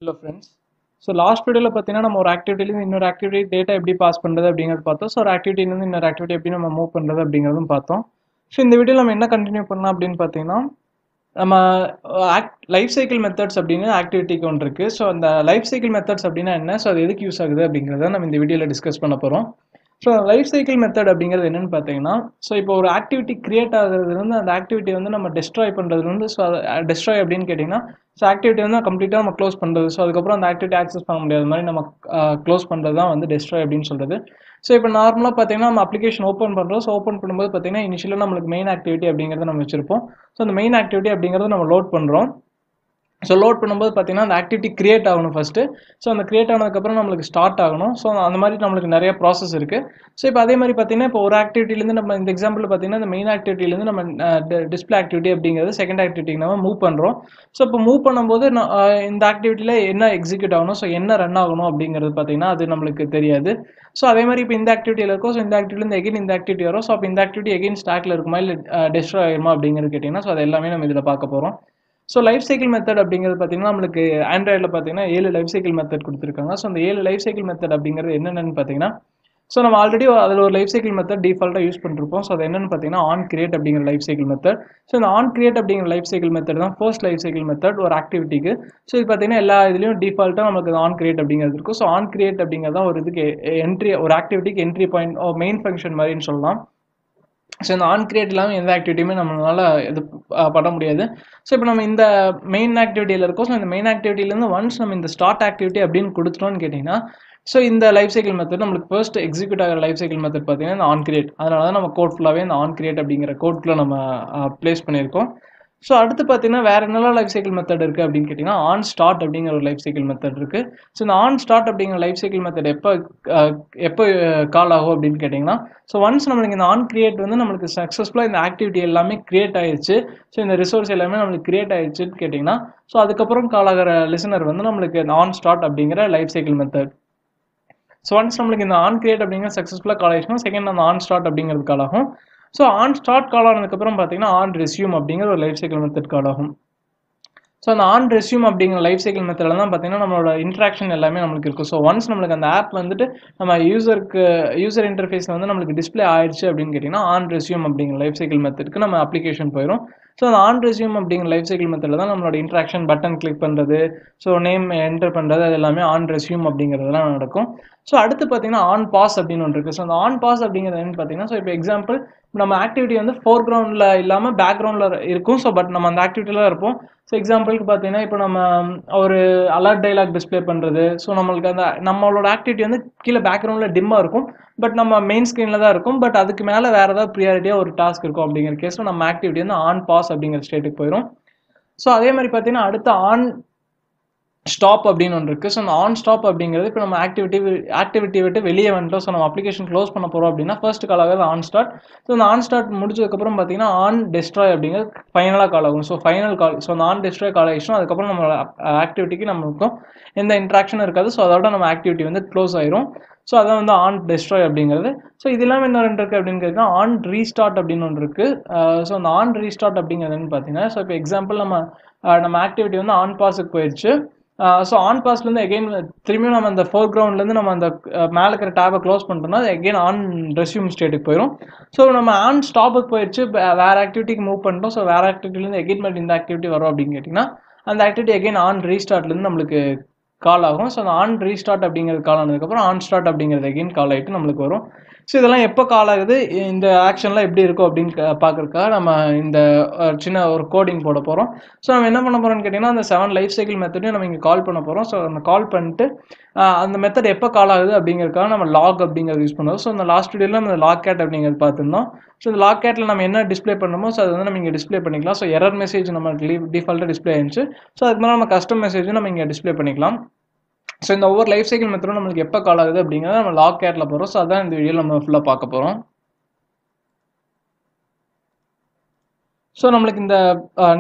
Hello friends. So last video நம்ம ஒரு ஆக்டிவிட்டில இருந்து இன்னொரு ஆக்டிவிட்டி டேட்டா எப்படி பாஸ் பண்றது அப்படிங்கறது பார்த்தோம். ஸோ ஒரு ஆக்டிவிட்டில இருந்து இன்னொரு ஆக்டிவிட்டி எப்படி நம்ம மூவ் பண்றது அப்படிங்கறதும் பார்த்தோம். ஸோ இந்த வீடியோல நம்ம என்ன கண்டினியூ பண்ணலாம் அப்படின்னு பார்த்தீங்கன்னா நம்ம லைஃப் சைக்கிள் மெத்தட்ஸ் அப்படின்னு ஆக்டிவிட்டிக்கு ஒன்று இருக்கு. ஸோ அந்த லைஃப் சைக்கிள் மெத்தட்ஸ் அப்படின்னா என்ன, ஸோ அது எதுக்கு யூஸ் ஆகுது அப்படிங்கிறத நம்ம இந்த வீடியோல டிஸ்கஸ் பண்ண போறோம். ஸோ லைஃப் சைக்கிள் மெத்தட் அப்படிங்கிறது என்னன்னு பார்த்தீங்கன்னா, ஸோ இப்போ ஒரு ஆக்டிவிட்டி கிரியேட் ஆகுறதுலேருந்து அந்த ஆக்டிவிட்டி வந்து நம்ம டெஸ்ட்ராய் பண்ணுறதுலேருந்து, ஸோ டெஸ்ட்ராய் அப்படின்னு கேட்டிங்கன்னா, ஸோ ஆக்டிவிட்டி வந்து கம்ப்ளீட்டாக நம்ம க்ளோஸ் பண்ணுறது, ஸோ அதுக்கப்புறம் அந்த ஆக்டிவிட்டி ஆக்சஸ் பண்ண முடியாத மாதிரி நம்ம க்ளோஸ் பண்ணுறது தான் வந்து டெஸ்ட்ராய் அப்படின்னு சொல்கிறது. ஸோ இப்போ நார்மலாக பார்த்தீங்கன்னா நம்ம அப்ளிகேஷன் ஓப்பன் பண்ணுறோம். ஸோ ஓப்பன் பண்ணும்போது பார்த்தீங்கன்னா இனிஷியலாக நம்மளுக்கு மெயின் ஆக்டிவிட்டி அப்படிங்கிறத நம்ம வச்சிருப்போம். ஸோ அந்த மெயின் ஆக்டிவிட்டி அப்படிங்கிறத நம்ம லோட் பண்ணுறோம். ஸோ லோட் பண்ணும்போது பார்த்தீங்கன்னா அந்த ஆக்டிவிட்டி கிரியேட் ஆகணும் ஃபஸ்ட்டு. ஸோ அந்த கிரியேட் ஆனதுக்கப்புறம் நம்மளுக்கு ஸ்டார்ட் ஆகணும். ஸோ அந்த மாதிரி நம்மளுக்கு நிறைய ப்ராசஸ் இருக்குது. ஸோ இப்போ அதே மாதிரி பார்த்தீங்கன்னா இப்போ ஒரு ஆக்டிவிட்டிலேருந்து நம்ம இந்த எக்ஸாம்பிள் பார்த்தீங்கன்னா இந்த மெயின் ஆக்டிவிட்டிலேருந்து நம்ம டிஸ்பிளே ஆக்டிவிட்டி அப்படிங்கிறது செகண்ட் ஆக்டிவிட்டிக்கு நம்ம மூவ் பண்ணுறோம். ஸோ இப்போ மூவ் பண்ணும்போது இந்த ஆக்டிவிட்டியில் என்ன எக்ஸிக்யூட் ஆகணும், ஸோ என்ன ரன் ஆகணும் அப்படிங்கிறது பார்த்தீங்கன்னா அது நம்மளுக்கு தெரியாது. ஸோ அதே மாதிரி இப்போ இந்த ஆக்டிவிட்டியில் இருக்கும். ஸோ இந்த ஆக்டிவிட்டிலேருந்து எகைன் இந்த ஆக்டிவிட்டி வரும். ஸோ அப்போ இந்த ஆக்டிவிட்டி எகைன் ஸ்டாக்ல இருக்குமா இல்லை டெஸ்ட்ராய் ஆகிருமா அப்படிங்கிறது கேட்டிங்கன்னா, ஸோ அது எல்லாமே நம்ம இதில் பார்க்க போகிறோம். ஸோ லைஃப் சைக்கிள் மெத்தட் அப்படிங்கிறது பார்த்தீங்கன்னா நம்மளுக்கு ஆண்ட்ராய்டில் பார்த்தீங்கன்னா 7 லைஃப் சைக்கிள் மெத்தட் கொடுத்துருக்காங்க. ஸோ அந்த 7 லைஃப் சைக்கிள் மெத்தட் அப்படிங்கிறது என்னென்னு பார்த்தீங்கன்னா, ஸோ நம்ம ஆல்ரெடி அதில் ஒரு லைஃப் சைக்கிள் மெத்தட் டிஃபால்ட்டாக யூஸ் பண்ணிருப்போம். ஸோ அது என்னென்னு பார்த்தீங்கன்னா ஆன் கிரியேட் அப்படிங்கிற லைஃப் சைக்கிள் மெத்தட். ஸோ இந்த ஆன் கிரியேட் அப்படிங்கிற லைஃப் சைக்கிள் மெத்தட் தான் ஃபர்ஸ்ட் லைஃப் சைக்கிள் மெத்தட் ஒரு ஆக்டிவிட்டிக்கு. ஸோ இது பார்த்தீங்கன்னா எல்லா இதுலேயும் டிஃபால்ட்டாக நமக்கு ஆன் கிரியேட் அப்படிங்கிறது இருக்கும். ஸோ ஆன் கிரியேட் அப்படிங்கிறது தான் ஒரு இதுக்கு என்ட்ரி, ஒரு ஆக்டிவிட்டிக்கு என்ட்ரி பாயிண்ட், மெயின் ஃபங்க்ஷன் மாதிரின்னு சொல்லலாம். ஸோ இந்த ஆன் கிரியேட் இல்லாமல் எந்த ஆக்டிவிட்டியுமே நம்மளால இது பண்ண முடியாது. ஸோ இப்போ நம்ம இந்த மெயின் ஆக்டிவிட்டியில் இருக்கோம். ஸோ இந்த மெயின் ஆக்டிவிட்டிலேருந்து ஒன்ஸ் நம்ம இந்த ஸ்டார்ட் ஆக்டிவிட்டி அப்படின்னு கொடுத்துட்டோம்னு கேட்டிங்கன்னா, ஸோ இந்த லைஃப் சைக்கிள் மெத்தட் நம்மளுக்கு ஃபர்ஸ்ட் எக்ஸிக்யூட் ஆகிற லைஃப் சைக்கிள் மெத்தட் பார்த்தீங்கன்னா இந்த ஆன் கிரியேட். அதனால தான் நம்ம கோட் ஃபுல்லாகவே இந்த ஆன் கிரியேட் அப்படிங்கிற கோட்குள்ளே நம்ம ப்ளேஸ் பண்ணியிருக்கோம். ஸோ அடுத்து பார்த்தீங்கன்னா வேறு என்னெல்லாம் லைஃப் சைக்கிள் மெத்தட் இருக்குது அப்படின்னு கேட்டிங்கன்னா ஆன் ஸ்டார்ட் அப்படிங்கிற ஒரு லைஃப் சைக்கிள் மெத்தட் இருக்குது. ஸோ இந்த ஆன் ஸ்டார்ட் அப்படிங்கிற லைஃப் சைக்கிள் மெத்தட் எப்போ கால் ஆகும் அப்படின்னு கேட்டிங்கன்னா, ஸோ ஒன்ஸ் நம்மளுக்கு இந்த ஆன் கிரியேட் வந்து நம்மளுக்கு சக்ஸஸ்ஃபுல்லாக இந்த ஆக்டிவிட்டி எல்லாமே கிரியேட் ஆயிடுச்சு. ஸோ இந்த ரிசோர்ஸ் எல்லாமே நம்மளுக்கு கிரியேட் ஆயிடுச்சுன்னு கேட்டிங்கன்னா, ஸோ அதுக்கப்புறம் கால் ஆகிற லிசனர் வந்து நம்மளுக்கு இந்த ஆன் ஸ்டார்ட் அப்படிங்கிற life cycle method. So once நம்மளுக்கு இந்த ஆன் கிரியேட் அப்படிங்கிற சக்ஸஸ்ஃபுல்லாக கால் ஆயிடுச்சுன்னா செகண்ட் அந்த ஆன் ஸ்டார்ட் அப்படிங்கிறது கால் ஆகும். ஸோ ஆன் ஸ்டார்ட் கால் ஆனதுக்கப்புறம் பார்த்தீங்கன்னா ஆன் ரெஸ்யூம் அப்படிங்கிற ஒரு லைஃப் சைக்கிள் மெத்தட் கால் ஆகும். ஸோ அந்த ஆன் ரெஸ்யூம் அப்படிங்கிற லைஃப் சைக்கிள் மெத்தடில் தான் பார்த்தீங்கன்னா நம்மளோட இன்ட்ராக்ஷன் எல்லாமே நம்மளுக்கு இருக்கும். ஸோ ஒன்ஸ் நம்மளுக்கு அந்த ஆப் வந்துட்டு நம்ம யூசர் இன்டர்ஃபேஸ் வந்து நம்மளுக்கு டிஸ்பிளே ஆயிடுச்சு அப்படின்னு கேட்டிங்கன்னா ஆன் ரெஸ்யூம் அப்படிங்கிற லைஃப் சைக்கிள் மெத்தடுக்கு நம்ம அப்ளிகேஷன் போயிடும். ஸோ அந்த ஆன் ரெஸ்யூம் அப்படிங்கிற லைஃப் சைக்கிள் மெத்தடில் தான் நம்மளோட இன்ட்ராக்ஷன், பட்டன் கிளிக் பண்ணுறது, ஸோ நேம் என்டர் பண்ணுறது, அது எல்லாமே ஆன் ரெஸ்யூம் அப்படிங்கிறதுலாம் நடக்கும். ஸோ அடுத்து பார்த்தீங்கன்னா ஆன் பாஸ் அப்படின்னு ஒன்று இருக்குது. ஸோ அந்த ஆன் பாஸ் அப்படிங்கிறது என்னன்னு பார்த்தீங்கன்னா, ஸோ இப்போ எக்ஸாம்பிள் நம்ம ஆக்டிவிட்டி வந்து ஃபோர் கிரவுண்டில் இல்லாமல் பேக்ரவுண்டில் இருக்கும். ஸோ பட் நம்ம அந்த ஆக்டிவிட்டியில் இருப்போம். ஸோ எக்ஸாம்பிளுக்கு பார்த்தீங்கன்னா இப்போ நம்ம ஒரு அலர்ட் டைலாக் டிஸ்பிளே பண்ணுறது. ஸோ நம்மளுக்கு அந்த நம்மளோட ஆக்டிவிட்டி வந்து கீழே பேக்ரவுண்டில் டிம்மாக இருக்கும். பட் நம்ம மெயின் ஸ்க்ரீனில் தான் இருக்கும். பட் அதுக்கு மேலே வேறு ஏதாவது ப்ரியாரிட்டியாக ஒரு டாஸ்க் இருக்கும் அப்படிங்கிற கேஸில் நம்ம ஆக்டிவிட்டி வந்து ஆன் பாஸ் அப்படிங்கிற ஸ்டேட்டுக்கு போயிடும். ஸோ அதே மாதிரி பார்த்தீங்கன்னா அடுத்து ஆன் ஸ்டாப் அப்படின்னு ஒன்று இருக்குது. ஸோ அந்த ஆன் ஸ்டாப் அப்படிங்கிறது இப்போ நம்ம ஆக்டிவிட்டி விட்டு வெளியே வந்துட்டோம். ஸோ நம்ம அப்ளிகேஷன் க்ளோஸ் பண்ண போகிறோம் அப்படின்னா ஃபர்ஸ்ட் கால் ஆகுது ஆன் ஸ்டார்ட். ஸோ அந்த ஆன் ஸ்டார்ட் முடிச்சதுக்கப்புறம் பார்த்தீங்கன்னா ஆன் டெஸ்ட்ராய் அப்படிங்கிறது ஃபைனலாக கால் ஆகும். ஸோ ஃபைனல் கால், ஸோ அந்த ஆன் டெஸ்ட்ராய் கால் ஆகிடுச்சுன்னா அதுக்கப்புறம் நம்மளோட ஆக்டிவிட்டிக்கு நம்மளுக்கும் எந்த இன்ட்ராக்ஷனும் இருக்காது. ஸோ அதோட நம்ம ஆக்டிவிட்டி வந்து க்ளோஸ் ஆயிரும். ஸோ அதான் வந்து ஆன் டெஸ்ட்ராய் அப்படிங்கிறது. ஸோ இது இல்லாமல் என்ன ரெண்டு இருக்குது அப்படின்னு கேட்டிங்கன்னா ஆன் ரீஸ்டார்ட் அப்படின்னு ஒன்று இருக்குது. ஸோ அந்த ஆன் ரீஸ்டார்ட் அப்படிங்கிறதுன்னு பார்த்தீங்கன்னா, ஸோ இப்போ எக்ஸாம்பிள் நம்ம ஆக்டிவிட்டி வந்து ஆன் பாஸுக்கு போயிடுச்சு. ஸோ ஆன் பாஸ்லேருந்து எகெயின் திரும்பியும் நம்ம அந்த ஃபோர் கிரவுண்ட்லேருந்து நம்ம அந்த மேலே இருக்கிற டேபை க்ளோஸ் பண்ணிட்டோம்னா எகெயின் ஆன் ரெஸ்யூம் ஸ்டேட்டுக்கு போயிடும். ஸோ நம்ம ஆன் ஸ்டாப்புக்கு போயிடுச்சு, வேறு ஆக்டிவிட்டிக்கு மூவ் பண்ணிட்டோம். ஸோ வேறு ஆக்டிவிட்டிலேருந்து எகெயின் மட்டும் இந்த ஆக்டிவிட்டி வரும் அப்படின்னு கேட்டிங்கன்னா அந்த ஆக்டிவிட்டி எகெயின் ஆன் ரீஸ்டார்ட்லேருந்து நம்மளுக்கு கால் ஆகும். ஸோ அந்த ஆன் ரீஸ்டார்ட் அப்படிங்கிறது கால் ஆனதுக்கப்புறம் ஆன் ஸ்டார்ட் அப்படிங்கிறது எகெயின் கால் ஆகிட்டு நம்மளுக்கு வரும். ஸோ இதெல்லாம் எப்போ கால் ஆகுது, இந்த ஆக்ஷன்லாம் எப்படி இருக்கும் அப்படின்னு பார்க்குறதுக்காக நம்ம இந்த சின்ன ஒரு கோடிங் போட போகிறோம். ஸோ நம்ம என்ன பண்ண போகிறோம்னு கேட்டிங்கன்னா அந்த 7 லைஃப் சைக்கிள் மெத்தடையும் நம்ம இங்கே கால் பண்ண போகிறோம். ஸோ அந்த கால் பண்ணிட்டு அந்த மெத்தட் எப்போ கால் ஆகுது அப்படிங்கிறதுக்காக நம்ம லாக் அப்படிங்கிறது யூஸ் பண்ணுவோம். ஸோ அந்த லாஸ்ட் வீடியோவில் நம்ம லாக் கேட் அப்படிங்கிறது பார்த்துருந்தோம். ஸோ இந்த லாக் கேட்டில் நம்ம என்ன டிஸ்பிளே பண்ணணுமோ ஸோ அது வந்து நம்ம இங்கே டிஸ்பிளே பண்ணிக்கலாம். ஸோ எரர் மெசேஜ் நம்ம டிஃபால்ட்டாக டிஸ்பிளே ஆயிடுச்சு. ஸோ அதுக்கு மேலே நம்ம கஸ்டம் மெசேஜும் நம்ம இங்கே டிஸ்பிளே பண்ணிக்கலாம். ஸோ இந்த ஒவ்வொரு லைஃப் சைக்கிள் மெத்தடும் நம்மளுக்கு எப்போ கால் ஆகுது அப்படிங்கிறத நம்ம லாக் கேட்டில் போகிறோம். ஸோ அதான் இந்த வீடியோவில் நம்ம ஃபுல்லாக பார்க்க போகிறோம். ஸோ நம்மளுக்கு இந்த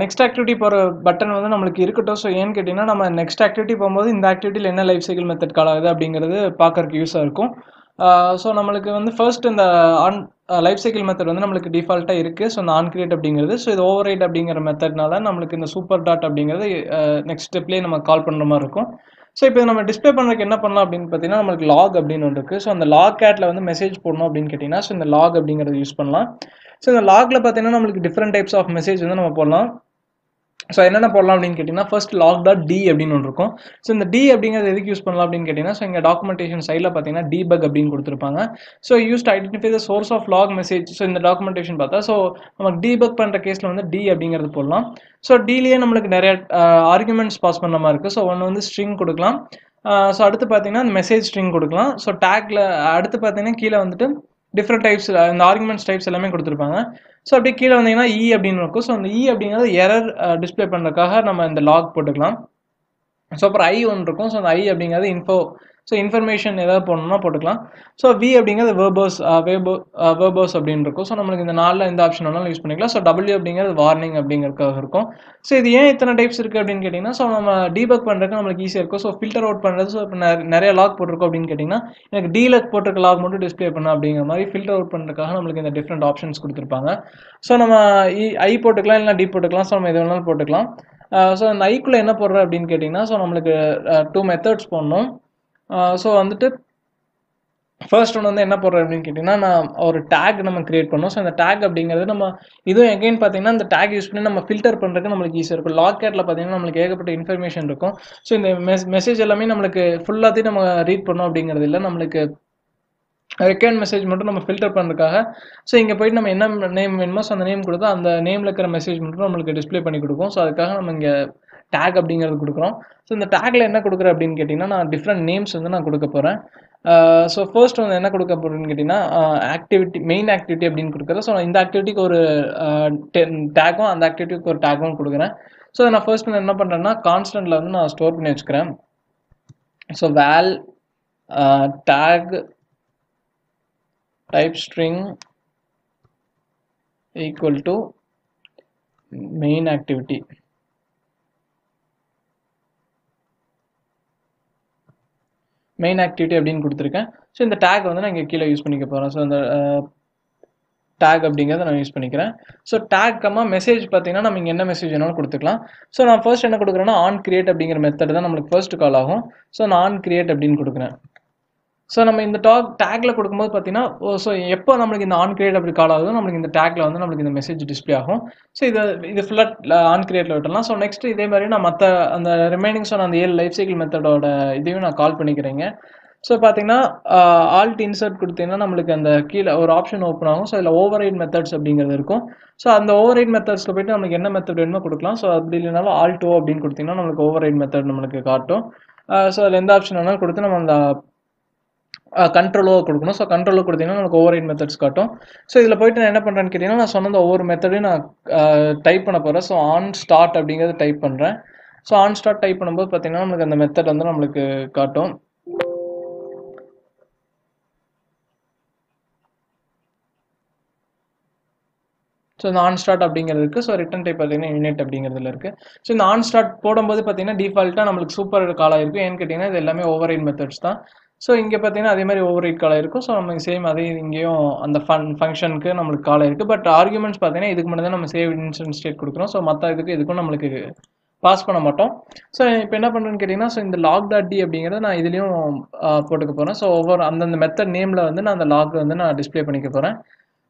நெக்ஸ்ட் ஆக்டிவிட்டி போகிற பட்டன் வந்து நம்மளுக்கு இருக்கட்டும். ஸோ ஏன்னு கேட்டிங்கன்னா நம்ம நெக்ஸ்ட் ஆக்டிவிட்டி போகும்போது இந்த ஆக்டிவிட்டியில் என்ன லைஃப் சைக்கிள் மெத்தட் கால் ஆகுது அப்படிங்கிறது பார்க்கறதுக்கு யூஸாக இருக்கும். ஸோ நம்மளுக்கு வந்து ஃபர்ஸ்ட் இந்த ஆன் லைஃப் சைக்கிள் மெத்தட் வந்து நம்மளுக்கு டிஃபால்ட்டாக இருக்குது. ஸோ இந்த ஆன் கிரியேட் அப்படிங்கிறது, ஸோ இது ஓவர் ரைட் அப்படிங்கிற மெத்தட்னால நம்மளுக்கு இந்த சூப்பர் டாட் அப்படிங்கிறது நெக்ஸ்ட் ஸ்டெப்லேயே நம்ம கால் பண்ணுற மாதிரி இருக்கும். ஸோ இப்போ நம்ம டிஸ்பிளே பண்ணுறதுக்கு என்ன பண்ணலாம் அப்படின்னு பார்த்தீங்கன்னா, நம்மளுக்கு லாக் அப்படின்னு ஒன்று இருக்குது. ஸோ அந்த லாக் கேட்டில் வந்து மெசேஜ் போடணும் அப்படின்னு கேட்டிங்கன்னா, ஸோ இந்த லாக் அப்படிங்கிறத யூஸ் பண்ணலாம். ஸோ இந்த லாகில் பார்த்தீங்கன்னா நம்மளுக்கு டிஃப்ரெண்ட் டைப்ஸ் ஆஃப் மெசேஜ் வந்து நம்ம போடலாம். ஸோ என்னென்ன போடலாம் அப்படின்னு கேட்டிங்கன்னா, ஃபர்ஸ்ட் லாக் டாட் டி அப்படின்னு ஒன்று இருக்கும். ஸோ இந்த டி அப்படிங்கிறது எதுக்கு யூஸ் பண்ணலாம் அப்படின்னு கேட்டிங்கன்னா, ஸோ இங்கே டாக்குமெண்டேஷன் சைடில் பார்த்தீங்கன்னா டீபக் அப்படின்னு கொடுத்துருப்பாங்க. So use to identify the source of log message. So இந்த டாக்குமெண்டேஷன் பார்த்தா ஸோ நமக்கு டீபக் பண்ணுற கேஸில் வந்து டி அப்படிங்கிறது போடலாம். ஸோ டிலேயே நம்மளுக்கு நிறைய ஆர்குமெண்ட்ஸ் பாஸ் பண்ண மாதிரி இருக்குது. ஸோ ஒன்று வந்து ஸ்ட்ரிங் கொடுக்கலாம். ஸோ அடுத்து பார்த்தீங்கன்னா மெசேஜ் ஸ்ட்ரிங் கொடுக்கலாம். ஸோ டேக்ல அடுத்து பார்த்தீங்கன்னா கீழே வந்துட்டு டிஃப்ரெண்ட் டைப்ஸ் இந்த ஆர்குமெண்ட்ஸ் டைப்ஸ் எல்லாமே கொடுத்துருப்பாங்க. ஸோ அப்படியே கீழே வந்தீங்கன்னா இ அப்படின்னு இருக்கும். ஸோ அந்த இ அப்படிங்கிறது எரர் டிஸ்பிளே பண்ணுறதுக்காக நம்ம இந்த லாக் போட்டுக்கலாம். ஸோ அப்புறம் ஐ ஒன்று இருக்கும். ஸோ அந்த ஐ அப்படிங்கிறது இன்ஃபோ, ஸோ இன்ஃபர்மேஷன் ஏதாவது போடணும்னா போட்டுக்கலாம். ஸோ வி அப்படிங்கிறது வேர்போஸ் அப்படின்னு இருக்கும். ஸோ நம்மளுக்கு இந்த நாளில் இந்த ஆப்ஷன் வேணாலும் யூஸ் பண்ணிக்கலாம். ஸோ டபிள்யூ அப்படிங்கிறது வார்னிங் அப்படிங்கிறதுக்காக இருக்கும். ஸோ இது ஏன் இத்தனை டைப்ஸ் இருக்குது அப்படின்னு கேட்டிங்கன்னா, ஸோ நம்ம டீபக் பண்ணுறதுக்கு நம்மளுக்கு ஈஸியாக இருக்கும். ஸோ ஃபில்டர் அவுட் பண்ணுறது, ஸோ இப்போ நிறைய லாக் போட்டிருக்கோம் அப்படின்னு கேட்டிங்கன்னா, எனக்கு டீலக் போட்டிருக்க லாக் மட்டும் டிஸ்பிளே பண்ண அப்படிங்கிற மாதிரி ஃபில்டர் அவுட் பண்ணுறதுக்காக நம்மளுக்கு இந்த டிஃப்ரெண்ட் ஆப்ஷன்ஸ் கொடுத்துருப்பாங்க. ஸோ நம்ம ஐ போட்டுக்கலாம், இல்லை டி போட்டுக்கலாம். ஸோ நம்ம எது வேணாலும் போட்டுக்கலாம். ஸோ அந்த ஐக்குள்ளே என்ன போடுற அப்படின்னு கேட்டிங்கன்னா, ஸோ நம்மளுக்கு 2 மெத்தட்ஸ் போடணும். ஸோ வந்துட்டு ஃபர்ஸ்ட் ஒன்று வந்து என்ன போடுறேன் அப்படின்னு கேட்டிங்கன்னா, நான் ஒரு டேக் நம்ம கிரியேட் பண்ணோம். ஸோ அந்த டேக் அப்படிங்கிறது நம்ம இதுவும் எகைன் பார்த்தீங்கன்னா இந்த டேக் யூஸ் பண்ணி நம்ம ஃபில்டர் பண்ணுறதுக்கு நம்மளுக்கு ஈஸியாக இருக்கும். லாக் கேட்டில் பார்த்தீங்கன்னா நம்மளுக்கு ஏகப்பட்ட இன்ஃபர்மேஷன் இருக்கும். ஸோ இந்த மெசேஜ் எல்லாமே நம்மளுக்கு ஃபுல்லாத்தையும் நம்ம ரீட் பண்ணோம் அப்படிங்கிறது இல்லை. நம்மளுக்கு ரெக்கமெண்ட் மெசேஜ் மட்டும் நம்ம ஃபில்டர் பண்ணுறதுக்காக ஸோ இங்கே போய்ட்டு நம்ம என்ன நேம் வேணுமோ ஸோ அந்த நேம் கொடுத்தா அந்த நேமில் இருக்கிற மெசேஜ் மட்டும் நம்மளுக்கு டிஸ்பிளே பண்ணி கொடுக்கும். ஸோ அதுக்காக நம்ம இங்கே டேக் அப்படிங்கிறது கொடுக்குறோம். ஸோ இந்த டேக்கில் என்ன கொடுக்குறேன் அப்படின்னு கேட்டிங்கன்னா, நான் டிஃப்ரெண்ட் நேம்ஸ் வந்து நான் கொடுக்க போகிறேன். ஸோ ஃபர்ஸ்ட் வந்து என்ன கொடுக்க போகிறேன்னு கேட்டிங்கன்னா, ஆக்டிவிட்டி மெயின் ஆக்டிவிட்டி அப்படின்னு கொடுக்குறேன். ஸோ இந்த ஆக்டிவிட்டிக்கு ஒரு டேக்கும் அந்த ஆக்டிவிட்டிக்கு ஒரு டேக்கும் கொடுக்குறேன். ஸோ நான் ஃபர்ஸ்ட் என்ன பண்ணுறேன்னா கான்ஸ்டன்ட்டில் வந்து நான் ஸ்டோர் பண்ணி வச்சுக்கிறேன். So val tag type string equal to main activity. Main activity அப்படின்னு கொடுத்துருக்கேன். ஸோ இந்த டேக் வந்து நான் இங்கே கீழே யூஸ் பண்ணிக்க போகிறேன். ஸோ இந்த டேக் அப்படிங்கிறத நான் யூஸ் பண்ணிக்கிறேன். ஸோ டேக்கமா மெசேஜ் பார்த்தீங்கன்னா நம்ம இங்கே என்ன மெசேஜ் வேணாலும் கொடுத்துக்கலாம். ஸோ நான் ஃபர்ஸ்ட் என்ன கொடுக்குறேன்னா ஆன் கிரியேட் அப்படிங்கிற மெத்தட் தான் நம்மளுக்கு ஃபர்ஸ்ட் கால் ஆகும். ஸோ நான் ஆன் கிரியேட் அப்படின்னு கொடுக்குறேன். ஸோ நம்ம இந்த டேக்ல கொடுக்கும்போது பார்த்தீங்கன்னா, ஸோ எப்போ நம்மளுக்கு இந்த ஆன் கிரியேட் அப்படி கால் ஆகுதோ நம்மளுக்கு இந்த டேக்ல வந்து நம்மளுக்கு இந்த மெசேஜ் டிஸ்பிளே ஆகும். ஸோ இது ஃபுல்லாக ஆன் கிரியேட்ல விட்டலாம். ஸோ நெக்ஸ்ட் இதே மாதிரி நான் மற்ற அந்த ரிமைனிங் சொன்ன அந்த 7 லைஃப் சைக்கிள் மெத்தடோட இதையும் நான் கால் பண்ணிக்கிறேங்க. ஸோ பார்த்தீங்கன்னா ஆல்ட் இன்சர்ட் கொடுத்தீங்கன்னா நம்மளுக்கு அந்த கீழே ஒரு ஆப்ஷன் ஓப்பன் ஆகும். ஸோ அதில் ஓவர் ரைட் மெத்தட்ஸ் அப்படிங்கிறது இருக்கும். ஸோ அந்த ஓவர் ரைட் மெத்தட்ஸ்க்கு போய்ட்டு நம்மளுக்கு என்ன மெத்தட் வேணுமோ கொடுக்கலாம். ஸோ அப்படி இல்லைனாலும் ஆல்ட் அப்படின்னு கொடுத்தீங்கன்னா நம்மளுக்கு ஓவர் ரைட் மெத்தட் நம்மளுக்கு காட்டும். ஸோ அதில் எந்த ஆப்ஷன் வேணாலும் கொடுத்து நம்ம அந்த கண்ட்ரோலோ கொடுக்கணும். ஸோ கண்ட்ரோலோ கொடுத்தீங்கன்னா நமக்கு ஓவர் ரைட் மெத்தட்ஸ் காட்டும். ஸோ இதில் போய்ட்டு நான் என்ன பண்ணுறேன்னு கேட்டிங்கன்னா, நான் சொன்ன ஒவ்வொரு மெத்தடையும் நான் டைப் பண்ண போகிறேன். ஸோ ஆன் ஸ்டார்ட் அப்படிங்கிறது டைப் பண்ணுறேன். ஸோ ஆன் ஸ்டார்ட் டைப் பண்ணும்போது பார்த்தீங்கன்னா நம்மளுக்கு அந்த மெத்தட் வந்து நம்மளுக்கு காட்டும். ஸோ இந்த ஆன் ஸ்டார்ட் அப்படிங்கிறது இருக்குது. ஸோ ரிட்டன் டைப் பார்த்தீங்கன்னா யூனிட் அப்படிங்கிறதுல இருக்குது. ஸோ இந்த ஆன் ஸ்டார்ட் போடும்போது பார்த்தீங்கன்னா டிஃபால்ட்டாக நம்மளுக்கு சூப்பர் காலாக இருக்கும். ஏன்னு கேட்டிங்கன்னா இது எல்லாமே ஓவர் ரைட் மெத்தட்ஸ் தான். ஸோ இங்கே பார்த்தீங்கன்னா அதே மாதிரி ஓவர் ரைட் காலாக இருக்கும். ஸோ நமக்கு சேம் அதே இங்கேயும் அந்த ஃபங்க்ஷனுக்கு நம்மளுக்கு காலாக இருக்குது. பட் ஆர்குமெண்ட்ஸ் பார்த்தீங்கன்னா இதுக்கு மட்டும் தான் நம்ம சேவ் இன்ஸ்டன்ட் ஸ்டேட் கொடுக்குறோம். ஸோ மற்ற இதுக்கும் நம்மளுக்கு பாஸ் பண்ண மாட்டோம். ஸோ இப்போ என்ன பண்ணுறேன்னு கேட்டிங்கன்னா, ஸோ இந்த லாக் டாட் டி அப்படிங்கிறத நான் இதுலேயும் போட்டுக்க போகிறேன். ஸோ ஒவ்வொரு அந்தந்த மெத்தட் நேமில் வந்து நான் அந்த லாக் வந்து நான் டிஸ்பிளே பண்ணிக்க போகிறேன்.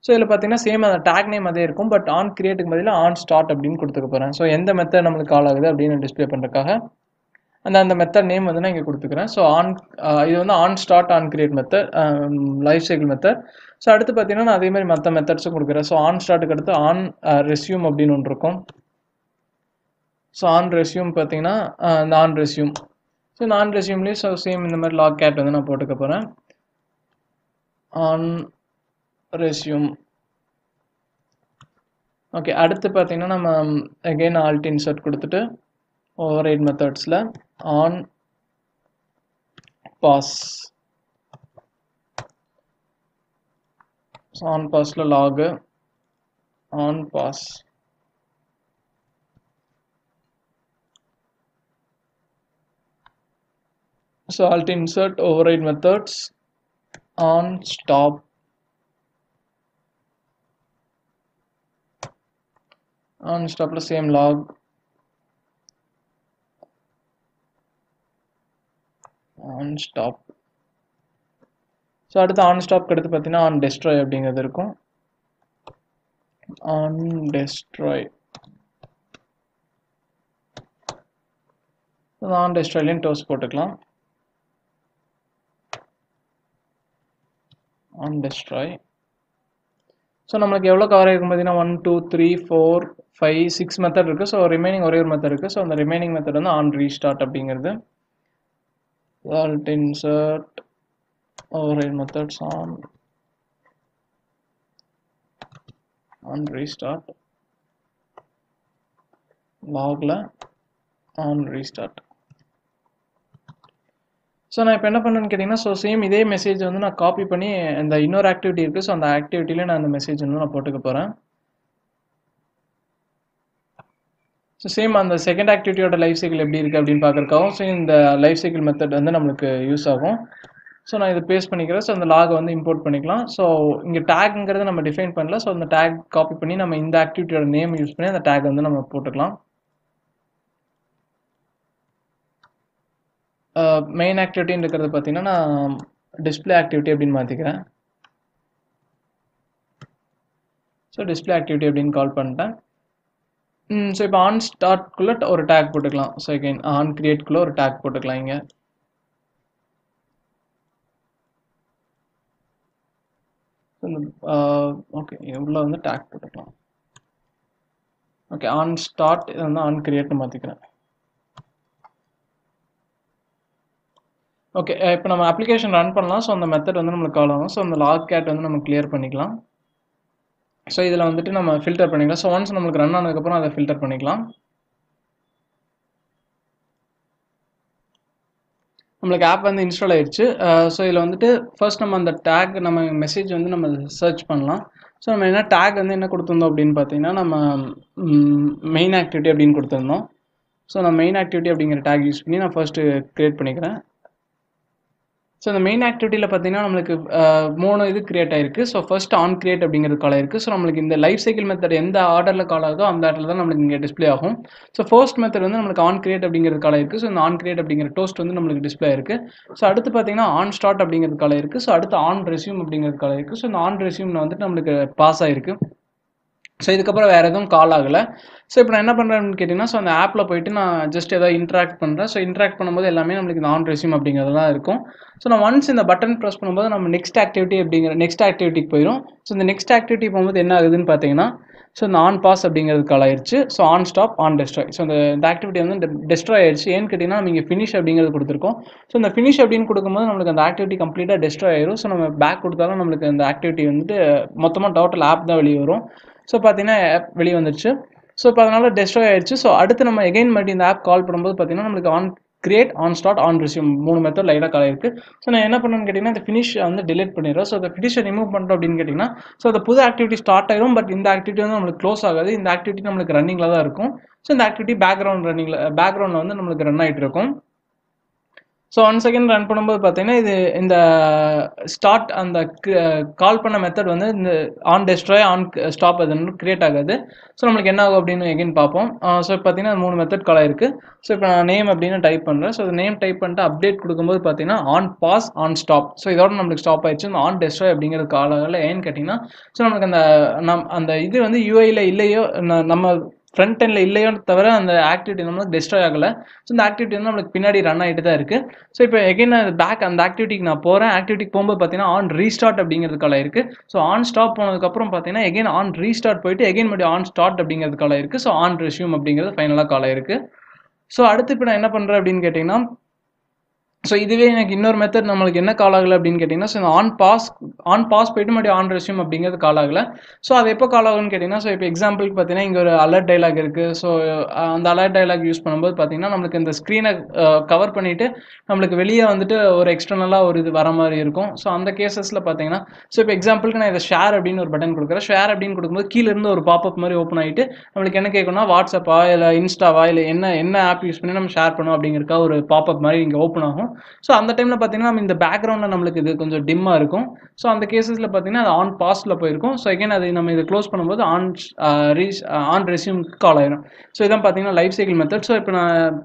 ஸோ இதில் பார்த்தீங்கன்னா சேம் அந்த டேக் நேம் அதே இருக்கும். பட் ஆன் கிரியேட்டுக்கு பதிலாக ஆன் ஸ்டார்ட் அப்படின்னு கொடுத்துக்க போகிறேன். ஸோ எந்த மெத்தட் நம்மளுக்கு கால் ஆகுது அப்படின்னு டிஸ்பிளே பண்ணுறதுக்காக அந்த மெத்தட் நேம் வந்து நான் இங்கே கொடுத்துக்கிறேன். ஸோ இது வந்து on start on create method life cycle method. So அடுத்து பார்த்தீங்கன்னா நான் அதே மாதிரி மற்ற மெத்தட்ஸும் கொடுக்குறேன். ஸோ ஆன் ஸ்டார்ட்டுக்கு அடுத்து ஆன் ரெஸ்யூம் அப்படின்னு ஒன்று இருக்கும். ஸோ ஆன் ரெஸ்யூம் பார்த்தீங்கன்னா இந்த ஆன் ரெஸ்யூம். ஸோ இந்த ஆன் ரெஸ்யூம்லேயும் ஸோ சேம் இந்த மாதிரி லாக் கேட் வந்து நான் போட்டுக்க போகிறேன். On resume. ஓகே, அடுத்து பார்த்தீங்கன்னா நம்ம அகெயின் ஆல்ட் இன்சர்ட் கொடுத்துட்டு ஓவர் ரைட் மெத்தட்ஸில் ஆன் பாஸ். ஸோ ஆன் பாஸில் log on pause. So alt insert over write methods on stop on stopல same log on stop. So அடுத்து on stop அடுத்து பார்த்தீங்கன்னா on destroy அப்படிங்கிறது இருக்கும். on destroy on destroyலையும் டோஸ்ட் போட்டுக்கலாம். on destroy. So நம்மளுக்கு எவ்வளோ கவர் ஆகிருக்கும் பார்த்தீங்கன்னா 1 2 3 4 5 6 மெத்தட் இருக்குது. ஸோ ரிமைனிங் ஒரே ஒரு மெத்தட் இருக்குது. ஸோ அந்த ரிமைனிங் மெத்தட் வந்து on restart அப்படிங்கிறது. insert override methods on restart logல on restart. So நான் இப்போ என்ன பண்ணுறேன்னு கேட்டிங்கன்னா, ஸோ சேம் இதே மெசேஜ் வந்து நான் காப்பி பண்ணி இந்த இன்னொரு ஆக்டிவிட்டி இருக்குது. ஸோ அந்த ஆக்டிவிட்டியில் நான் அந்த மெசேஜ் வந்து நான் போட்டுக்க போகிறேன். ஸோ சேம் அந்த செகண்ட் ஆக்டிவிட்டியோட லைஃப் சைக்கிள் எப்படி இருக்குது அப்படின்னு பார்க்குறக்காகவும் ஸோ இந்த லைஃப் சைக்கிள் மெத்தட் வந்து நம்மளுக்கு யூஸ் ஆகும். ஸோ நான் இதை பேஸ்ட் பண்ணிக்கிறேன். ஸோ அந்த லாகை வந்து இம்போர்ட் பண்ணிக்கலாம். ஸோ இங்கே டேக்ங்கிறத நம்ம டிஃபைன் பண்ணல. ஸோ அந்த டேக் காப்பி பண்ணி நம்ம இந்த ஆக்டிவிட்டியோட நேம் யூஸ் பண்ணி அந்த டேக் வந்து நம்ம போட்டுக்கலாம். மெயின் ஆக்டிவிட்டின்னு இருக்கிறது பார்த்தீங்கன்னா நான் டிஸ்பிளே ஆக்டிவிட்டி அப்படின்னு மாற்றிக்கிறேன். ஸோ டிஸ்பிளே ஆக்டிவிட்டி அப்படின்னு கால் பண்ணிட்டேன். ஸோ இப்போ ஆன் ஸ்டார்ட்குள்ளே ஒரு டேக் போட்டுக்கலாம். ஸோ அகைன் ஆன் கிரியேட்குள்ளே ஒரு டேக் போட்டுக்கலாம். இங்கே ஓகே உள்ள வந்து டேக் போட்டுக்கலாம். ஓகே ஆன் ஸ்டார்ட் இதை வந்து ஆன் கிரியேட்னு மாற்றிக்கிறேன். ஓகே இப்போ நம்ம அப்ளிகேஷன் ரன் பண்ணலாம். ஸோ அந்த மெத்தட் வந்து நம்மளுக்கு கால் ஆகும். ஸோ அந்த லாக் கேட் வந்து நம்ம கிளியர் பண்ணிக்கலாம். ஸோ இதில் வந்துட்டு நம்ம ஃபில்டர் பண்ணிக்கலாம். ஸோ ஒன்ஸ் நம்மளுக்கு ரன் ஆனதுக்கப்புறம் அதை ஃபில்டர் பண்ணிக்கலாம். நம்மளுக்கு ஆப் வந்து இன்ஸ்டால் ஆயிடுச்சு. ஸோ இதில் வந்துட்டு ஃபர்ஸ்ட் நம்ம அந்த டேக் நம்ம மெசேஜ் வந்து நம்ம சர்ச் பண்ணலாம். ஸோ நம்ம என்ன டேக் வந்து என்ன கொடுத்துருந்தோம் அப்படின்னு பார்த்தீங்கன்னா நம்ம மெயின் ஆக்டிவிட்டி அப்படின்னு கொடுத்துருந்தோம். ஸோ நான் மெயின் ஆக்டிவிட்டி அப்படிங்கிற டேக் யூஸ் பண்ணி நான் ஃபர்ஸ்ட்டு க்ரியேட் பண்ணிக்கிறேன். ஸோ இந்த மெயின் ஆக்டிவிட்டியில் பார்த்தீங்கன்னா நம்மளுக்கு 3 இது கிரியேட் ஆயிருக்கு. ஸோ ஃபர்ஸ்ட் ஆன் கிரியேட் அப்படிங்கிறது கால் ஆயிருக்கு. ஸோ நம்மளுக்கு இந்த லைஃப் சைக்கிள் மெத்தட் எந்த ஆர்டரில் கால் ஆகுதோ அந்த ஆர்டரில் தான் நம்மளுக்கு இங்கே டிஸ்பிளே ஆகும். ஸோ ஃபர்ஸ்ட் மெத்தட் வந்து நம்மளுக்கு ஆன் கிரியேட் அப்படிங்கிறது கால் ஆயிருக்கு. ஸோ இந்த ஆன் கிரியேட் அப்படிங்கிற டோஸ்ட் வந்து நம்மளுக்கு டிஸ்பிளே ஆயிருக்கு. ஸோ அடுத்து பார்த்தீங்கன்னா ஆன் ஸ்டார்ட் அப்படிங்கிறது கால் ஆயிருக்கு. ஸோ அடுத்து ஆன் ரெஸ்யூம் அப்படிங்கிறது கால் ஆயிருக்கு. ஸோ இந்த ஆன் ரெஸ்யூமில் வந்துட்டு நம்மளுக்கு பாஸ் ஆயிருக்கு. ஸோ இதுக்கப்புறம் வேறு எதுவும் கால் ஆகலை. ஸோ இப்போ நான் என்ன பண்ணுறேன்னு கேட்டிங்கன்னா, ஸோ அந்த ஆப்பில் போயிட்டு நான் ஜஸ்ட் ஏதாவது இன்ட்ராக்ட் பண்ணுறேன். ஸோ இன்ட்ராக்ட் பண்ணும்போது எல்லாமே நம்மளுக்கு இந்த ஆன் ரெஸ்யூம் அப்படிங்கிறதுலாம் இருக்கும். ஸோ நான் ஒன்ஸ் இந்த பட்டன் ப்ரெஸ் பண்ணும்போது நம்ம நெக்ஸ்ட் ஆக்டிவிட்டிக்கு போயிடும். ஸோ இந்த நெக்ஸ்ட் ஆக்டிவிட்டி போகும்போது என்ன ஆகுதுன்னு பார்த்தீங்கன்னா, ஸோ இந்த ஆன் பாஸ் அப்படிங்கிறது கால் ஆயிடுச்சு. So on stop on destroy. So இந்த ஆக்டிவிட்டி வந்து டெஸ்ட்ராய் ஆயிடுச்சு. ஏன்னு கேட்டிங்கன்னா நம்ம இங்கே ஃபினிஷ் அப்படிங்கிறது கொடுத்துருக்கோம். ஸோ இந்த ஃபினிஷ் அப்படின்னு கொடுக்கும்போது நம்மளுக்கு அந்த ஆக்டிவிட்டி கம்ப்ளீட்டாக டெஸ்ட்ராய் ஆயிரும். ஸோ நம்ம பேக் கொடுத்தாலும் நம்மளுக்கு அந்த ஆக்டிவிட்டி வந்துட்டு மொத்தமாக டோட்டல் ஆப் தான் வெளியே வரும். ஸோ பார்த்தீங்கன்னா ஆப் வெளியே வந்துடுச்சு. ஸோ இப்போ அதனால் டெஸ்ட்ராய் ஆயிடுச்சு. ஸோ அடுத்து நம்ம எகைன் மறுபடியும் இந்த ஆப் கால் பண்ணும்போது பார்த்தீங்கன்னா நம்மளுக்கு on create on start on resume 3 method லைட்டாக கால் ஆயிருக்கு. ஸோ நான் என்ன பண்ணணும்னு கேட்டிங்கன்னா இந்த ஃபினிஷ் வந்து டிலீட் பண்ணிடுறோம். ஸோ அந்த ஃபினிஷை ரிமூவ் பண்ணுறோம் அப்படின்னு கேட்டிங்கன்னா, ஸோ அந்த புது ஆக்டிவிட்டி ஸ்டார்ட் ஆயிரும். பட் இந்த ஆக்டிவிட்டி வந்து நம்மளுக்கு க்ளோஸ் ஆகாது. இந்த ஆக்டிவிட்டி நம்மளுக்கு ரன்னிங்கில் தான் இருக்கும். ஸோ இந்த ஆக்டிவிட்டி பேக்ரவுண்டில் வந்து நம்மளுக்கு ரன் ஆகிட்டு இருக்கும். ஸோ 1 செகண்ட் ரன் பண்ணும்போது பார்த்தீங்கன்னா இது இந்த ஸ்டார்ட் அந்த கால் பண்ண மெத்தட் வந்து இந்த ஆன் டெஸ்ட்ராய் ஆன் ஸ்டாப் அது கிரியேட் ஆகாது. ஸோ நம்மளுக்கு என்ன ஆகும் அப்படின்னு எகைன் பார்ப்போம். ஸோ பார்த்தீங்கன்னா 3 மெத்தட் கால் ஆயிருக்கு. ஸோ இப்போ நான் நேம் அப்படின்னு டைப் பண்ணுறேன். ஸோ நேம் டைப் பண்ணிட்டு அப்டேட் கொடுக்கும்போது பார்த்தீங்கன்னா on pause on stop. So இதோட நம்மளுக்கு ஸ்டாப் ஆயிடுச்சு. இந்த ஆன் டெஸ்ட்ராய் அப்படிங்கிறது கால் ஆகலை. ஏன்னு கேட்டிங்கன்னா, ஸோ நம்மளுக்கு அந்த இது வந்து யூஐயில் இல்லையோ நம்ம ஃப்ரண்ட் எண்டில் இல்லையோ தவிர அந்த ஆக்டிவிட்டி நம்மளுக்கு டெஸ்ட்ராய் ஆகலை. ஸோ இந்த ஆக்டிவிட்டி வந்து நம்மளுக்கு பின்னாடி ரன் ஆகிட்டு தான் இருக்குது. ஸோ இப்போ எகைன் பேக் அந்த ஆக்டிவிட்டிக்கு நான் போகிறேன். ஆக்டிவிட்டிக்கு போகும்போது பார்த்தீங்கன்னா ஆன் ரீஸ்டார்ட் அப்படிங்கிறது கால் ஆயிருக்கு. ஸோ ஆன் ஸ்டாப் போனதுக்கப்புறம் பார்த்தீங்கன்னா எகைன் ஆன் ரீஸ்டார்ட் போயிட்டு எகைன் மறுபடியும் ஆன் ஸ்டார்ட் அப்படிங்கிறது கால் ஆயிருக்கு. ஸோ ஆன் ரெஸ்யூம் அப்படிங்கிறது ஃபைனலாக கால் ஆயிருக்கு. ஸோ அடுத்து இப்போ நான் என்ன பண்ணுறேன் அப்படின்னு கேட்டிங்கன்னா, ஸோ இதுவே எனக்கு இன்னொரு மெத்தட் நம்மளுக்கு என்ன கால் ஆகலை அப்படின்னு கேட்டிங்கன்னா, ஸோ ஆன் பாஸ் போயிட்டு மறுபடியும் ஆன் ரெஸ்யூம் அப்படிங்கிறது கால் ஆகலை. ஸோ அது எப்போ கால் ஆகும்னு கேட்டிங்கன்னா, ஸோ இப்போ எக்ஸாம்பிளுக்கு பார்த்தீங்கன்னா இங்கே ஒரு அலர்ட் டைலாக் இருக்குது. ஸோ அந்த அலர்ட் டைலாக் யூஸ் பண்ணும்போது பார்த்தீங்கன்னா நம்மளுக்கு இந்த ஸ்க்ரீனை கவர் பண்ணிவிட்டு நம்மளுக்கு வெளியே வந்துட்டு ஒரு எக்ஸ்டர்னலாக ஒரு இது வர மாதிரி இருக்கும். ஸோ அந்த கேசஸில் பார்த்தீங்கன்னா, ஸோ இப்போ எக்ஸாம்பிளுக்கு நான் இதை ஷேர் அப்படின்னு ஒரு பட்டன் கொடுக்குறேன். ஷேர் அப்படின்னு கொடுக்கும்போது கீழே இருந்து ஒரு பாப்அப் மாதிரி ஓப்பன் ஆகிட்டு நம்மளுக்கு என்ன கேட்கணும்னா வாட்ஸ்அப்பா இல்லை இன்ஸ்டாவா இல்லை என்ன ஆப் யூஸ் பண்ணி நம்ம ஷேர் பண்ணோம் அப்படிங்கிறக்கா ஒரு பாப்அப் மாதிரி இங்கே ஓப்பன் ஆகும். ஆயிரும். ஸோ அந்த டைமில் பார்த்தீங்கன்னா நம்ம இந்த பேக்ரவுண்டில் நம்மளுக்கு இது கொஞ்சம் டிம்மாக இருக்கும். ஸோ அந்த கேசஸில் பார்த்தீங்கன்னா அது ஆன் பாஸில் போயிருக்கும். ஸோ எகைன் அது நம்ம இதை க்ளோஸ் பண்ணும்போது ஆன் ரெஸ்யூம்க்கு கால் ஆயிரும். ஸோ இதான் பார்த்தீங்கன்னா லைஃப் சைக்கிள் மெத்தட். ஸோ இப்போ நான்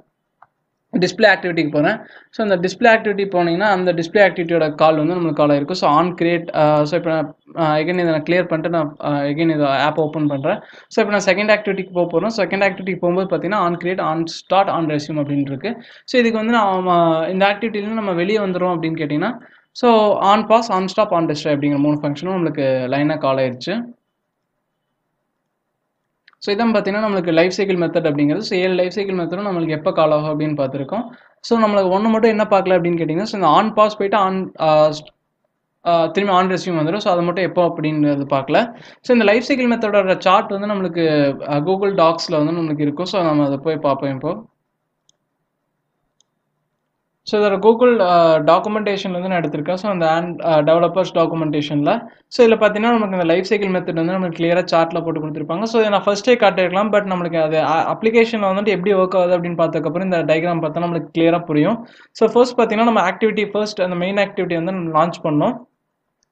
டிஸ்பிளே ஆக்டிவிட்டிக்கு போகிறேன். ஸோ அந்த டிஸ்பிளே ஆக்டிவிட்டி போனீங்கன்னா அந்த டிஸ்பிளே ஆக்டிவிட்டியோட கால் வந்து நம்மளுக்கு கால் ஆயிருக்கும். So on create. ஸோ இப்போ நான் எகைன் இதை நான் கிளியர் பண்ணிட்டு நான் எகைன் இதை ஆப் ஓப்பன் பண்ணுறேன். ஸோ இப்போ நான் செகண்ட் ஆக்டிவிட்டிக்கு போகிறோம். செகண்ட் ஆக்டிவிட்டிக்கு போகும்போது பார்த்தீங்கன்னா on create, on start, on resume அப்படின்னு இருக்கு. ஸோ இதுக்கு வந்து இந்த ஆக்டிவிட்டிலேருந்து நம்ம வெளியே வந்துடும் அப்படின்னு கேட்டிங்கன்னா so on pause, on stop, on destroy அப்படிங்கிற 3 ஃபங்க்ஷனும் நம்மளுக்கு லைனாக கால் ஆயிடுச்சு. ஸோ இதான் பார்த்தீங்கன்னா நம்மளுக்கு லைஃப் சைக்கிள் மெத்தட் அப்படிங்கிறது. ஸோ 7 லைஃப் சைக்கிள் மெத்தடும் நம்மளுக்கு எப்போ கால் ஆகும் அப்படின்னு பார்த்துருக்கோம். ஸோ நம்மளுக்கு ஒன்று மட்டும் என்ன பார்க்கல அப்படின்னு கேட்டிங்கன்னா ஸோ இந்த ஆன் பாஸ் போயிட்டு திரும்பி ஆன் ரெஸ்யூம் வந்துடும். ஸோ அது மட்டும் எப்போ அப்படின்றது பார்க்கல. ஸோ இந்த லைஃப் சைக்கிள் மெத்தடோட சார்ட் வந்து நம்மளுக்கு கூகுள் டாக்ஸில் வந்து நம்மளுக்கு இருக்கும். ஸோ நம்ம அதை போய் பார்ப்போம் இப்போ. ஸோ இதோட கூகுள் டாக்குமெண்டேஷன் வந்து நான் எடுத்திருக்கேன். ஸோ அந்த டெவலப்பர்ஸ் டாக்குமெண்டேஷனில் ஸோ இதில் பார்த்தீங்கன்னா நமக்கு இந்த லைஃப் சைக்கிள் மெத்தட் வந்து நமக்கு கிளியராக சார்ட்டில் போட்டு கொடுத்துருப்பாங்க. ஸோ இதை நான் ஃபஸ்ட்டே காட்டிருக்கலாம். பட் நம்மளுக்கு அது அப்ளிகேஷனில் வந்துட்டு எப்படி ஒர்க் ஆகுது அப்படின்னு பார்த்ததுக்கப்புறம் இந்த டயக்ராம் பார்த்தா நம்மளுக்கு கிளியராக புரியும். ஸோ ஃபர்ஸ்ட் பார்த்தீங்கன்னா நம்ம ஆக்டிவிட்டி ஃபர்ஸ்ட் அந்த மெயின் ஆக்டிவிட்டி வந்து நம்ம லான்ச் பண்ணோம்.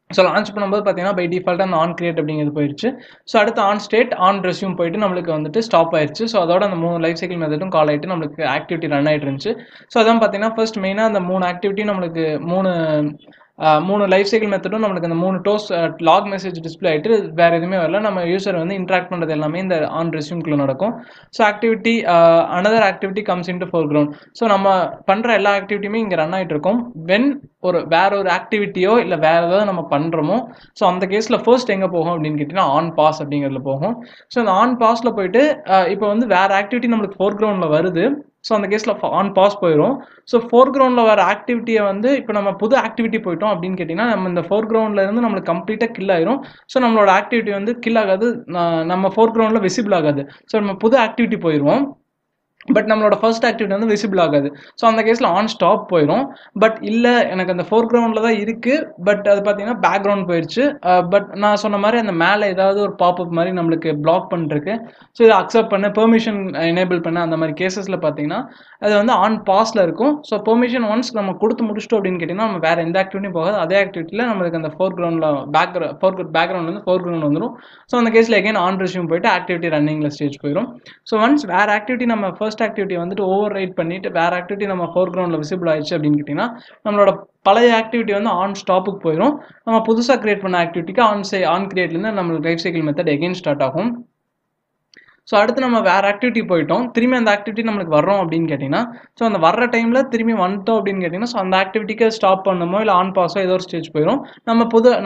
ஸோ லான்ச் பண்ணும்போது பார்த்தீங்கன்னா பை டிஃபால்ட்டாக அந்த ஆன் கிரியேட் அப்படிங்கிறது போயிடுச்சு. ஸோ அடுத்து ஆன் ஸ்டேட், ஆன் ரெஸ்யூம் போயிட்டு நம்மளுக்கு வந்துட்டு ஸ்டாப் ஆயிடுச்சு. ஸோ அதோட அந்த 3 லைஃப் சைக்கிள் மெத்தடும் கால் ஆகிட்டு நம்மளுக்கு ஆக்டிவிட்டி ரன் ஆகிட்டு இருந்துச்சு. ஸோ அதான் பார்த்தீங்கன்னா ஃபர்ஸ்ட் மெயினாக அந்த 3 ஆக்டிவிட்டியும் நம்மளுக்கு 3 லைஃப் சைக்கிள் மெத்தடும் நம்மளுக்கு அந்த 3 டோஸ் லாக் மெசேஜ் டிஸ்பிளே ஆகிட்டு வேறு எதுவுமே வரல. நம்ம யூசர் வந்து இன்ட்ராக்ட் பண்ணுறது எல்லாமே இந்த ஆன் ரெஸ்யூம்குள்ளே நடக்கும். So activity another activity comes into four ground. So நம்ம பண்ணுற எல்லா ஆக்டிவிட்டியுமே இங்கே ரன் ஆகிட்டு இருக்கும். வேற ஒரு ஆக்டிவிட்டியோ இல்லை வேறு ஏதாவது நம்ம பண்ணுறோமோ ஸோ அந்த கேஸில் ஃபர்ஸ்ட் எங்கே போகும் அப்படின்னு கேட்டிங்கன்னா ஆன் பாஸ் அப்படிங்கிறதுல போகும். ஸோ அந்த ஆன் பாஸில் போயிட்டு இப்போ வந்து வேறு ஆக்டிவிட்டி நம்மளுக்கு ஃபோர் கிரவுண்டில் வருது. ஸோ அந்த கேஸில் ஆன் பாஸ் போயிடும். ஸோ ஃபோர் கிரவுண்டில் வர ஆக்டிவிட்டியை வந்து இப்போ நம்ம புது ஆக்டிவிட்டி போயிட்டோம் அப்படின்னு கேட்டிங்கன்னா நம்ம இந்த ஃபோர் கிரவுண்டில் இருந்து நம்மளுக்கு கம்ப்ளீட்டாக கில் ஆயிரும். ஸோ நம்மளோட ஆக்டிவிட்டி வந்து கில் ஆகாது, நம்ம ஃபோர் கிரவுண்டில் விசிபிள் ஆகாது. ஸோ நம்ம புது ஆக்டிவிட்டி போயிடுவோம். பட் நம்மளோட ஃபர்ஸ்ட் ஆக்டிவிட்டி வந்து விசிபிள் ஆகாது. ஸோ அந்த கேஸில் ஆன் ஸ்டாப் போயிடும். பட் இல்லை எனக்கு அந்த ஃபோர் கிரவுண்டில் தான் இருக்குது, பட் அது பார்த்தீங்கன்னா பேக்ரவுண்ட் போயிடுச்சு. பட் நான் சொன்ன மாதிரி அந்த மேலே ஏதாவது ஒரு பாப்அப் மாதிரி நம்மளுக்கு பிளாக் பண்ணிருக்கு. ஸோ இதை அக்செப்ட் பண்ண, பெர்மிஷன் எனேபிள் பண்ண அந்த மாதிரி கேசஸில் பார்த்தீங்கன்னா அது வந்து ஆன் பாஸில் இருக்கும். ஸோ பெர்மிஷன் ஒன்ஸ் நம்ம கொடுத்து முடிச்சிட்டோம் அப்படின்னு கேட்டிங்கன்னா நம்ம வேறு எந்த ஆக்டிவிட்டியும் போகாது. அதே ஆக்டிவிட்டியில் நம்மளுக்கு அந்த ஃபோர் கிரவுண்டில் பேக்ரவுண்ட் வந்து ஃபோர் கிரவுண்ட் வந்துடும். ஸோ அந்த கேஸில் எகைன் ஆன் ரெஸ்யூம் போயிட்டு ஆக்டிவிட்டி ரன்னிங்கில் ஸ்டேஜ் போயிடும். ஸோ ஒன்ஸ் வேறு ஆக்டிவிட்டி நம்ம ஃபர்ஸ்ட் ஆக்டிவிட்டி வந்துட்டு ஓவர் ரைட் பண்ணிட்டு வேற ஆக்டிவிட்டி நம்ம ஃபோர் கிரவுண்டில் விசிபிள் ஆயிடுச்சு அப்படின்னு கேட்டிங்கன்னா நம்மளோட பழைய ஆக்டிவிட்டி வந்து ஆன் ஸ்டாப்புக்கு போயிடும். நம்ம புதுசாக கிரியேட் பண்ண ஆக்டிவிட்டிக்கு ஆன் கிரியேட்லேருந்து நம்மளுக்கு life cycle method again start ஆகும். ஸோ அடுத்து நம்ம வேறு ஆக்டிவிட்டி போயிட்டோம், திரும்பி அந்த ஆக்டிவிட்டி நம்மளுக்கு வரோம் அப்படின்னு கேட்டிங்கன்னா ஸோ அந்த வர்ற டைமில் திரும்பி வந்துட்டோம் அப்படின்னு கேட்டிங்கன்னா ஸோ அந்த ஆக்டிவிட்டிக்கு ஸ்டாப் பண்ணணுமோ இல்லை ஆன் பாஸோ ஏதோ ஒரு ஸ்டேஜ் போயிடும்.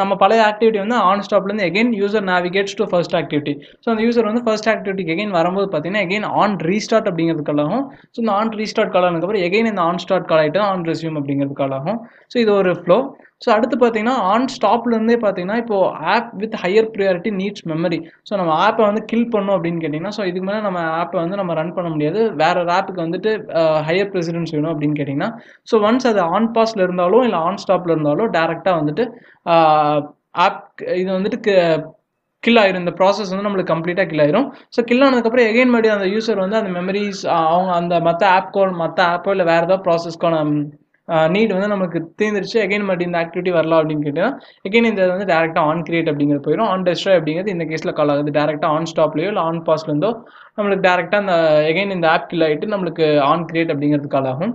நம்ம பழைய ஆக்டிவிட்டி வந்து ஆன் ஸ்டாப்லேருந்து again user navigates to first activity. So அந்த யூசர் வந்து ஃபர்ஸ்ட் ஆக்டிவிட்டிக்கு எகைன் வரும்போது பார்த்தீங்கன்னா எகைன் ஆன் ரீஸ்டார்ட் அப்படிங்கிறதுக்காகும். ஸோ இந்த ஆன் ரீஸ்டார்ட் கால் ஆனதுக்கப்புறம் எகைன் இந்த ஆன் ஸ்டார்ட் கால் ஆகிட்டு ஆன் ரெஸ்யூம் அப்படிங்கிறதுக்காகும். ஸோ இது ஒரு ஃப்ளோ. ஸோ அடுத்து பார்த்தீங்கன்னா ஆன் ஸ்டாப்லேருந்தே பார்த்தீங்கன்னா இப்போது app with higher priority needs memory. So நம்ம ஆப்பை வந்து கில் பண்ணோம் அப்படின்னு கேட்டிங்கன்னா ஸோ இதுக்கு மேலே நம்ம ஆப்பை வந்து நம்ம ரன் பண்ண முடியாது, வேறு ஒரு ஆப்புக்கு வந்துட்டு ஹையர் ப்ரெசிடென்ஸ் வேணும் அப்படின்னு கேட்டிங்கன்னா ஸோ ஒன்ஸ் அது ஆன் பாஸில் இருந்தாலும் இல்லை ஆன் ஸ்டாப்பில் இருந்தாலும் டேரெக்டாக வந்துட்டு ஆப் இது வந்துட்டு கில் ஆயிரும். இந்த ப்ராசஸ் வந்து நம்மளுக்கு கம்ப்ளீட்டாக கில் ஆயிரும். ஸோ கில் ஆனதுக்கப்புறம் எகைன் மறுபடியும் அந்த யூசர் வந்து அந்த மெமரிஸ் அவங்க அந்த மற்ற ஆப்போ இல்லை வேறு ஏதாவது ப்ராசஸ்க்கான நீட் வந்து நமக்கு தீர்ந்துருச்சு. எகைன் மறுபடியும் இந்த ஆக்டிவிட்டி வரலாம் அப்படின்னு கேட்டிங்கன்னா எகைன் இந்த வந்து டேரெக்டாக ஆன் கிரியேட் அப்படிங்கிறது போயிடும். ஆன் டெஸ்ட்ராய் அப்படிங்கிறது இந்த கேஸில் கால் ஆகுது. டேரெக்டாக ஆன் ஸ்டாப்லேயோ இல்லை ஆன் பாஸ்லேருந்தோ நம்மளுக்கு டேரெக்டாக அந்த எகைன் இந்த ஆப் கில் ஆகிட்டு நம்மளுக்கு ஆன் கிரியேட் அப்படிங்கிறது கால் ஆகும்.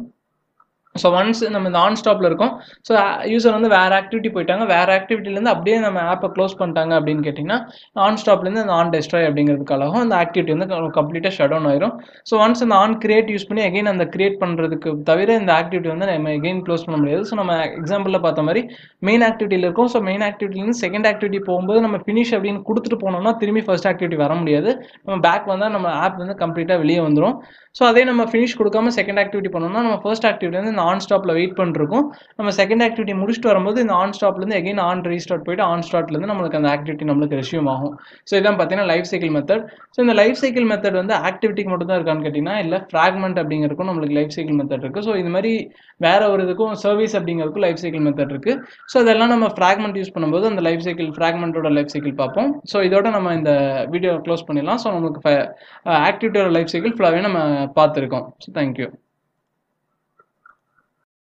ஸோ ஒன்ஸ் நம்ம இந்த ஆன் ஸ்டாப்பில் இருக்கோம், ஸோ யூசர் வந்து வேறு ஆக்டிவிட்டி போயிட்டாங்க, வேறு ஆக்டிவிட்டிலேருந்து அப்படியே நம்ம ஆப்பை க்ளோஸ் பண்ணிட்டாங்க அப்படின்னு கேட்டிங்கன்னா ஆன் ஸ்டாப்லேருந்து அந்த ஆன் டெஸ்ட்ராய் அப்படிங்கிறதுக்காகவும் அந்த ஆக்டிவிட்டி வந்து கம்ப்ளீட்டாக ஷட் டவுன் ஆயிரும். ஸோ ஒன்ஸ் அந்த ஆன் கிரியேட் யூஸ் பண்ணி எகைன் அந்த கிரியேட் பண்ணுறதுக்கு தவிர இந்த ஆக்டிவிட்டி வந்து நம்ம எகைன் க்ளோஸ் பண்ண முடியாது. ஸோ நம்ம எக்ஸாம்பிளில் பார்த்த மாதிரி மெயின் ஆக்டிவிட்டியில் இருக்கும். ஸோ மெயின் ஆக்டிவிட்டிலேருந்து செகண்ட் ஆக்டிவிட்டி போகும்போது நம்ம ஃபினிஷ் அப்படின்னு கொடுத்துட்டு போனோம்னா திரும்பி ஃபர்ஸ்ட் ஆக்டிவிட்டி வர முடியாது. நம்ம பேக் வந்தால் நம்ம ஆப் வந்து கம்ப்ளீட்டாக வெளியே வந்துடும். ஸோ அதே நம்ம ஃபினிஷ் கொடுக்காம செகண்ட் ஆக்டிவிட்டி பண்ணோம்னா நம்ம ஃபர்ஸ்ட் ஆக்டிவிட்டி வந்து இந்த ஆன் ஸ்டாப்பில் வெயிட் பண்ணிருக்கோம். நம்ம செகண்ட் ஆக்டிவிட்டி முடிச்சுட்டு வரும்போது இந்த ஆன் ஸ்டாப்லேருந்து எகைன் ஆன் ரீஸ்டார்ட் போயிட்டு ஆன் ஸ்டார்ட்லேருந்து நம்மளுக்கு அந்த ஆக்டிவிட்டி நம்மளுக்கு ரெஸ்யூம் ஆகும். ஸோ இதான் பார்த்தீங்கன்னா லைஃப் சைக்கிள் மெத்தட். ஸோ இந்த லைஃப் சைக்கிள் மெத்தட் வந்து ஆக்டிவிட்டிக்கு மட்டும் தான் இருக்கான்னு கேட்டிங்கன்னா இல்லை, ஃப்ராக்மெண்ட் அப்படிங்கிறதுக்கும் நம்மளுக்கு லைஃப் சைக்கிள் மெத்தட் இருக்குது. ஸோ இது மாதிரி வேற ஒரு இதுக்கும் சர்வீஸ் அப்படிங்கிறதுக்கும் லைஃப் சைக்கிள் மெத்தட் இருக்குது. ஸோ அதெல்லாம் நம்ம ஃப்ராக்மெண்ட் யூஸ் பண்ணும்போது அந்த லைஃப் சைக்கிள் ஃப்ராக்மெண்ட்டோட லைஃப் சைக்கிள் பார்ப்போம். ஸோ இதோட நம்ம இந்த வீடியோ க்ளோஸ் பண்ணிடலாம். ஸோ நமக்கு ஆக்டிவிட்டியோட லைஃப் சைக்கிள் ஃபுல்லாகவே நம்ம பார்த்துருக்கோம். So thank you.